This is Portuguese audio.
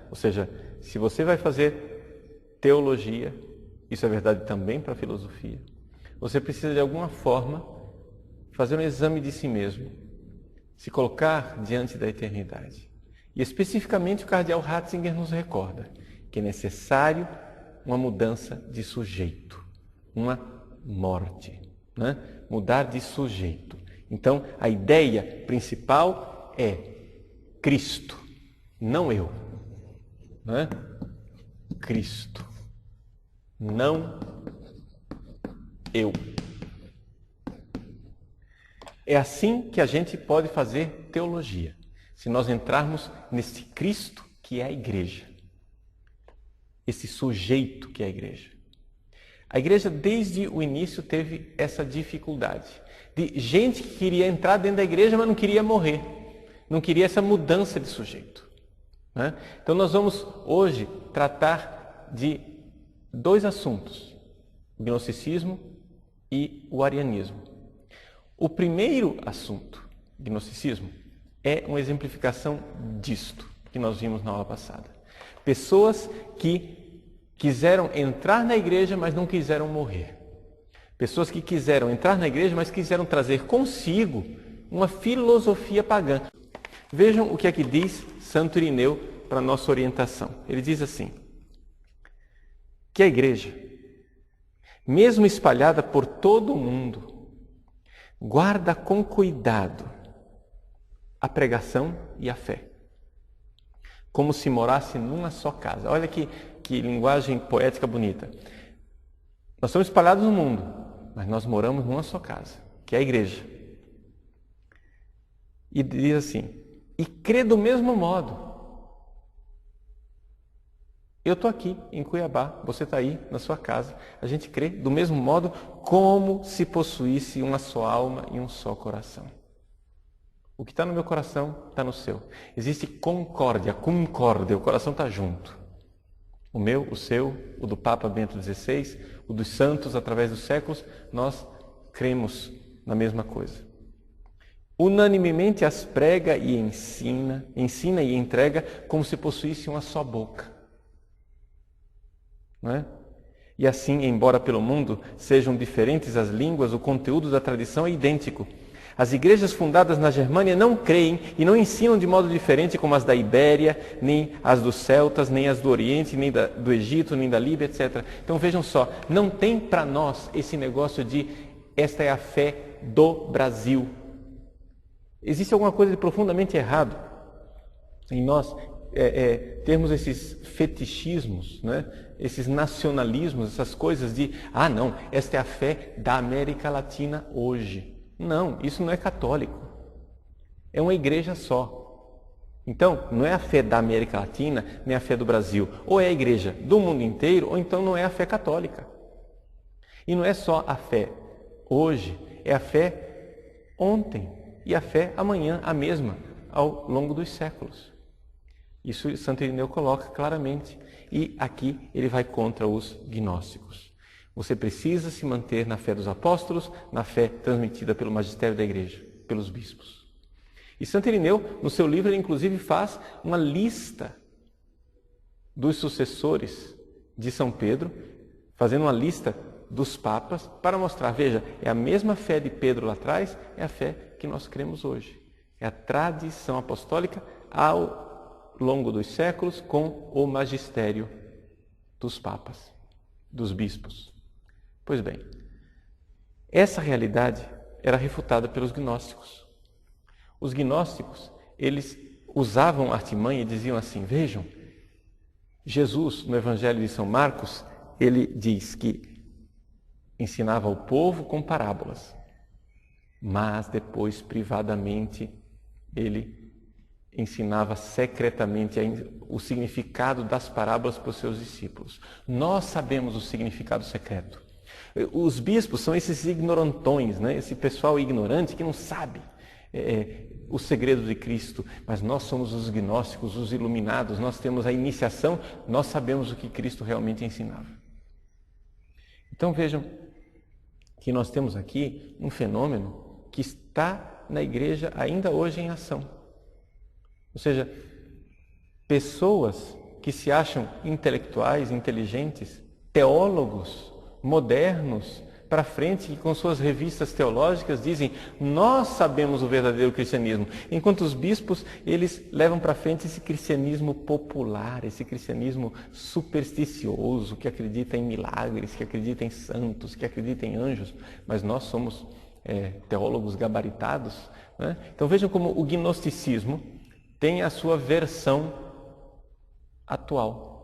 Ou seja, se você vai fazer teologia, isso é verdade também para a filosofia, você precisa de alguma forma fazer um exame de si mesmo, se colocar diante da eternidade. E especificamente o cardeal Ratzinger nos recorda que é necessário uma mudança de sujeito, uma morte, né? Mudar de sujeito. Então, a ideia principal é Cristo, não eu, né? Cristo, não eu. É assim que a gente pode fazer teologia, se nós entrarmos nesse Cristo que é a igreja, esse sujeito que é a igreja. A igreja, desde o início, teve essa dificuldade de gente que queria entrar dentro da igreja, mas não queria morrer, não queria essa mudança de sujeito, né? Então nós vamos hoje tratar de dois assuntos, o gnosticismo e o arianismo. O primeiro assunto, gnosticismo, é uma exemplificação disto que nós vimos na aula passada. Pessoas que quiseram entrar na igreja, mas não quiseram morrer. Pessoas que quiseram entrar na igreja, mas quiseram trazer consigo uma filosofia pagã. Vejam o que é que diz Santo Irineu para nossa orientação. Ele diz assim, que a igreja, mesmo espalhada por todo o mundo, guarda com cuidado a pregação e a fé, como se morasse numa só casa. Olha que linguagem poética bonita. Nós somos espalhados no mundo, mas nós moramos numa só casa, que é a igreja. E diz assim, e crê do mesmo modo. Eu estou aqui em Cuiabá, você está aí na sua casa. A gente crê do mesmo modo como se possuísse uma só alma e um só coração. O que está no meu coração está no seu. Existe concórdia, o coração está junto. O meu, o seu, o do Papa Bento XVI, o dos santos através dos séculos, nós cremos na mesma coisa. Unanimemente as prega e ensina e entrega como se possuísse uma só boca. Não é? E assim, embora pelo mundo sejam diferentes as línguas, o conteúdo da tradição é idêntico. As igrejas fundadas na Germânia não creem e não ensinam de modo diferente como as da Ibéria, nem as dos celtas, nem as do Oriente, nem do Egito, nem da Líbia, etc. Então vejam só, não tem para nós esse negócio de esta é a fé do Brasil. Existe alguma coisa de profundamente errado em nós termos esses fetichismos, né? Esses nacionalismos, essas coisas de, não, esta é a fé da América Latina hoje. Não, isso não é católico. É uma igreja só. Então, não é a fé da América Latina, nem a fé do Brasil. Ou é a igreja do mundo inteiro, ou então não é a fé católica. E não é só a fé hoje, é a fé ontem e a fé amanhã, a mesma, ao longo dos séculos. Isso Santo Irineu coloca claramente. E aqui ele vai contra os gnósticos. Você precisa se manter na fé dos apóstolos, na fé transmitida pelo magistério da igreja, pelos bispos. E Santo Irineu, no seu livro, ele inclusive faz uma lista dos sucessores de São Pedro, fazendo uma lista dos papas, para mostrar, veja, é a mesma fé de Pedro lá atrás, é a fé que nós cremos hoje. É a tradição apostólica ao longo dos séculos com o magistério dos papas, dos bispos. Pois bem, essa realidade era refutada pelos gnósticos. Os gnósticos, eles usavam artimanha e diziam assim, vejam, Jesus, no Evangelho de São Marcos, ele diz que ensinava ao povo com parábolas, mas depois, privadamente, ele ensinava secretamente o significado das parábolas para os seus discípulos. Nós sabemos o significado secreto. Os bispos são esses ignorantões, né? Esse pessoal ignorante que não sabe o segredo de Cristo, mas nós somos os gnósticos, os iluminados, nós temos a iniciação, nós sabemos o que Cristo realmente ensinava. Então vejam que nós temos aqui um fenômeno que está na igreja ainda hoje em ação. Ou seja, pessoas que se acham intelectuais, inteligentes, teólogos, modernos, para frente, que com suas revistas teológicas dizem: nós sabemos o verdadeiro cristianismo. Enquanto os bispos, eles levam para frente esse cristianismo popular, esse cristianismo supersticioso, que acredita em milagres, que acredita em santos, que acredita em anjos. Mas nós somos teólogos gabaritados, né? Então vejam como o gnosticismo tem a sua versão atual.